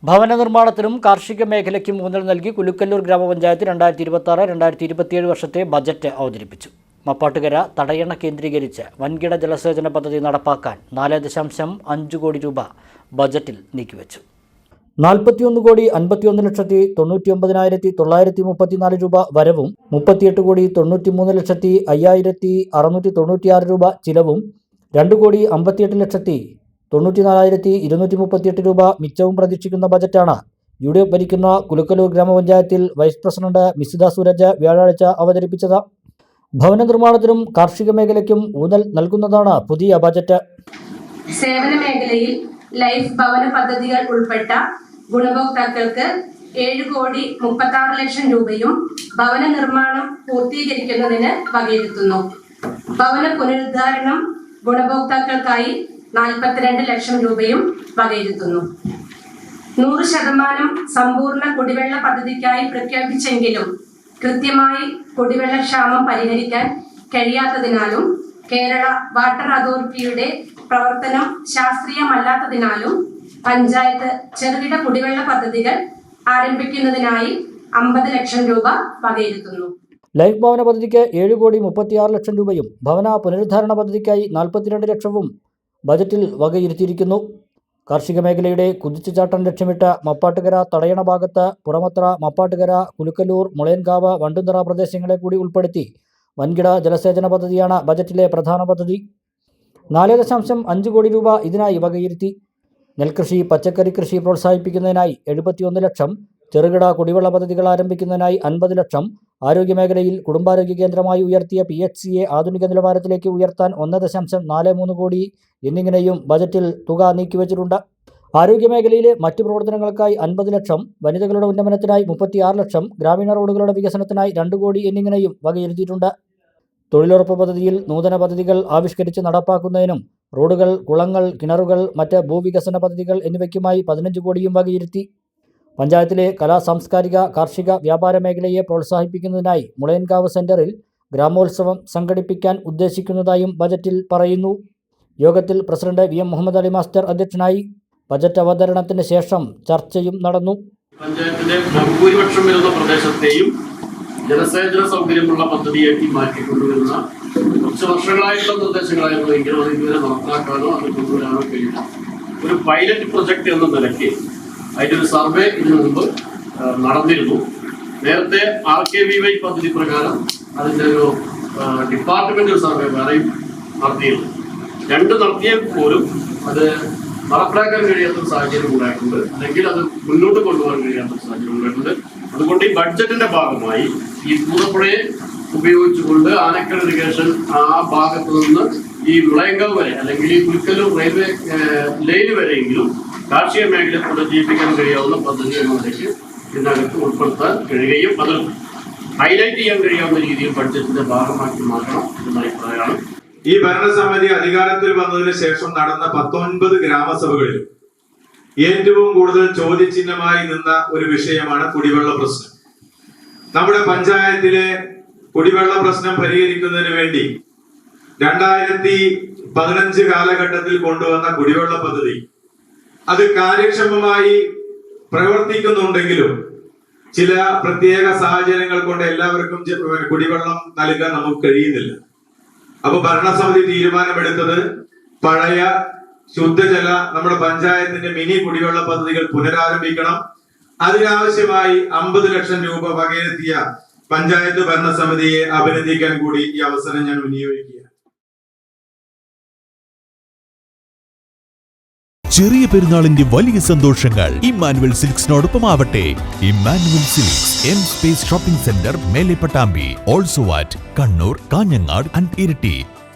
ഭവന നിർമ്മാണത്തിനും കാർഷിക മേഖലയ്ക്കും ഊന്നൽ നൽകി കുലുക്കല്ലൂർ ഗ്രാമപഞ്ചായത്ത് 2026-2027 വർഷത്തെ ബജറ്റ് അവതരിപ്പിച്ചു. മപ്പാട്ടുകര തടയണ കേന്ദ്രീകരിച്ച് വൻകിട ജലസേചന പദ്ധതി നടപ്പാക്കാൻ 4.5 കോടി രൂപ ബജറ്റിൽ നീക്കിവെച്ചു. 41,51,99,934 രൂപ വരവും 38,93,05,696 രൂപ ചിലവും 2,58,94,238 രൂപ മിച്ചവും പ്രതീക്ഷിക്കുന്ന ബജറ്റാണ് UDF ഭരിക്കുന്ന കുലുക്കല്ലൂർ ഗ്രാമപഞ്ചായത്തിൽ വൈസ് പ്രസിഡന്റ് മിസിദ സൂരജ് വ്യാഴാഴ്ച അവതരിപ്പിച്ചത്. ഭവന നിർമ്മാണത്തിനും കാർഷിക മേഖലയ്ക്കും ഊന്നൽ നൽകുന്നതാണ് പുതിയ ബജറ്റ്. സേവന മേഖലയിൽ ലൈഫ് ഭവന പദ്ധതികൾ ഉൾപ്പെട്ട ഗുണഭോക്താക്കൾക്ക് 7,36,00,000 രൂപയും ഭവന നിർമ്മാണം പൂർത്തീകരിക്കുന്നതിന് വകയിരുത്തുന്നു. ഭവന പുനരുദ്ധാരണം ഗുണഭോക്താക്കൾക്കായി 42 ലക്ഷം രൂപയും വകയിരുത്തുന്നു. 100% സമ്പൂർണ്ണ കുടിവെള്ള പദ്ധതിക്കായി പ്രഖ്യാപിച്ചെങ്കിലും കൃത്യമായി കുടിവെള്ളക്ഷാമം പരിഹരിക്കാൻ കഴിയാത്തതിനാലും കേരള വാട്ടർ അതോറിറ്റിയുടെ പ്രവർത്തനം ശാസ്ത്രീയമല്ലാത്തതിനാലും പഞ്ചായത്ത് ചെറുകിട കുടിവെള്ള പദ്ധതികൾ ആരംഭിക്കുന്നതിനായി 50 ലക്ഷം രൂപ വകയിരുത്തുന്നു. ലൈഫ് ഭവന പദ്ധതിക്ക് 7,36,00,000 രൂപയും ഭവന പുനരുദ്ധാരണ പദ്ധതിക്കായി 42 ലക്ഷവും ബജറ്റിൽ വകയിരുത്തിയിരിക്കുന്നു. കാർഷിക മേഖലയുടെ കുതിച്ചുചാട്ടം ലക്ഷ്യമിട്ട് മപ്പാട്ടുകര തടയണ ഭാഗത്ത് പുറമത്ര, മപ്പാട്ടുകര, കുലുക്കല്ലൂർ, മുളയൻകാവ്, വണ്ടുന്തറ പ്രദേശങ്ങളെ കൂടി ഉൾപ്പെടുത്തി വൻകിട ജലസേചന പദ്ധതിയാണ് ബജറ്റിലെ പ്രധാന പദ്ധതി. 4.5 കോടി രൂപ ഇതിനായി വകയിരുത്തി. നെൽകൃഷി, പച്ചക്കറി കൃഷി പ്രോത്സാഹിപ്പിക്കുന്നതിനായി 71 ലക്ഷം, ചെറുകിട കുടിവെള്ള പദ്ധതികൾ ആരംഭിക്കുന്നതിനായി 50 ലക്ഷം, ആരോഗ്യമേഖലയിൽ കുടുംബാരോഗ്യ കേന്ദ്രമായി ഉയർത്തിയ PHCയെ ആധുനിക നിലവാരത്തിലേക്ക് ഉയർത്താൻ 1.43 കോടി എന്നിങ്ങനെയും ബജറ്റിൽ തുക നീക്കിവച്ചിട്ടുണ്ട്. ആരോഗ്യമേഖലയിലെ മറ്റു പ്രവർത്തനങ്ങൾക്കായി 50 ലക്ഷം, വനിതകളുടെ ഉന്നമനത്തിനായി 36 ലക്ഷം, ഗ്രാമീണ റോഡുകളുടെ വികസനത്തിനായി 2 കോടി എന്നിങ്ങനെയും വകയിരുത്തിയിട്ടുണ്ട്. തൊഴിലുറപ്പ് പദ്ധതിയിൽ നൂതന പദ്ധതികൾ ആവിഷ്കരിച്ച് നടപ്പാക്കുന്നതിനും റോഡുകൾ, കുളങ്ങൾ, കിണറുകൾ, മറ്റ് ഭൂവികസന പദ്ധതികൾ എന്നിവയ്ക്കുമായി 15 കോടിയും വകയിരുത്തി. പഞ്ചായത്തിലെ കലാ, സാംസ്കാരിക, കാർഷിക, വ്യാപാര മേഖലയെ പ്രോത്സാഹിപ്പിക്കുന്നതിനായി മുളയൻകാവ് സെന്ററിൽ ഗ്രാമോത്സവം സംഘടിപ്പിക്കാൻ ഉദ്ദേശിക്കുന്നതായും ബജറ്റിൽ പറയുന്നു. യോഗത്തിൽ president VM Muhammad Ali master അധ്യക്ഷനായി. ബജറ്റ് അവതരണത്തിന് ശേഷം ചർച്ചയും നടന്നു. പഞ്ചായത്തിലെ ഭൂരിപക്ഷം വരുന്ന പ്രദേശത്തെയും ജലസേചന സൗകര്യമുള്ള പദ്ധതിയാക്കി മാറ്റിക്കൊണ്ടുവരുന്ന കുറച്ച് വർഷങ്ങളായിട്ടുള്ള നിർദ്ദേശങ്ങളായിരുന്നു. എങ്കിലും അത് ഇതുവരെ നടപ്പാക്കാനോ അത് കൊണ്ടുവരാനോ കഴിയില്ല. ഒരു പൈലറ്റ് പ്രൊജക്ട് എന്ന നിലയ്ക്ക് അതിൻ്റെ ഒരു സർവേ ഇതിനു മുമ്പ് നടന്നിരുന്നു. നേരത്തെ RKVY പദ്ധതി പ്രകാരം അതിൻ്റെ ഒരു ഡിപ്പാർട്ട്മെന്റൽ സർവേ വേറെയും നടത്തിയിരുന്നു. 2 നടത്തിയാൽ പോലും അത് നടപ്പിലാക്കാൻ കഴിയാത്തൊരു സാഹചര്യം ഉണ്ടായിട്ടുണ്ട്, അല്ലെങ്കിൽ അത് മുന്നോട്ട് കൊണ്ടുപോകാൻ കഴിയാത്തൊരു സാഹചര്യം ഉണ്ടായിട്ടുണ്ട്. അതുകൊണ്ട് ഈ ബഡ്ജറ്റിന്റെ ഭാഗമായി ഈ പൂതപ്പുഴയെ ഉപയോഗിച്ചുകൊണ്ട് ആനക്കൽ ഇറിഗേഷൻ ആ ഭാഗത്ത് നിന്ന് ഈ മുളയങ്കാവ് വരെ, അല്ലെങ്കിൽ ഈ കുലുക്കല്ലൂർ റെയിൽവേ ലൈന് വരെയെങ്കിലും കാർഷിക മേഖല പുനരുജ്ജീവിപ്പിക്കാൻ കഴിയാവുന്ന പദ്ധതി എന്ന നിലയ്ക്ക് ഇതിനകത്ത് ഉൾപ്പെടുത്താൻ കഴിയുകയും അത് ഹൈലൈറ്റ് ചെയ്യാൻ കഴിയാവുന്ന രീതിയിൽ ബഡ്ജറ്റിന്റെ ഭാഗമാക്കി മാറ്റണം എന്ന അഭിപ്രായമാണ്. ഈ ഭരണസമിതി അധികാരത്തിൽ വന്നതിന് ശേഷം നടന്ന 19 ഗ്രാമസഭകളിൽ ഏറ്റവും കൂടുതൽ ചോദ്യചിഹ്നമായി നിന്ന ഒരു വിഷയമാണ് കുടിവെള്ള പ്രശ്നം. നമ്മുടെ പഞ്ചായത്തിലെ കുടിവെള്ള പ്രശ്നം പരിഹരിക്കുന്നതിന് വേണ്ടി 2015 കാലഘട്ടത്തിൽ കൊണ്ടുവന്ന കുടിവെള്ള പദ്ധതി അത് കാര്യക്ഷമമായി പ്രവർത്തിക്കുന്നുണ്ടെങ്കിലും ചില പ്രത്യേക സാഹചര്യങ്ങൾ കൊണ്ട് എല്ലാവർക്കും കുടിവെള്ളം നൽകാൻ നമുക്ക് കഴിയുന്നില്ല. അപ്പൊ ഭരണസമിതി തീരുമാനമെടുത്തത് പഴയ ശുദ്ധജല നമ്മുടെ പഞ്ചായത്തിന്റെ മിനി കുടിവെള്ള പദ്ധതികൾ പുനരാരംഭിക്കണം. അതിനാവശ്യമായി 50 ലക്ഷം രൂപ വകയിരുത്തിയ പഞ്ചായത്ത് ഭരണസമിതിയെ അഭിനന്ദിക്കാൻ കൂടി ഈ അവസരം ഞാൻ വിനിയോഗിക്കുക. ചെറിയ പെരുന്നാളിന്റെ വലിയ സന്തോഷങ്ങൾ ഇമ്മാനുവൽ സിൽക്സിനോടൊപ്പം ആവട്ടെ. Emmanuel silks M-Space shopping centre, മേലെ Pattambi, also at Kannur, Kanhangad and Iritty.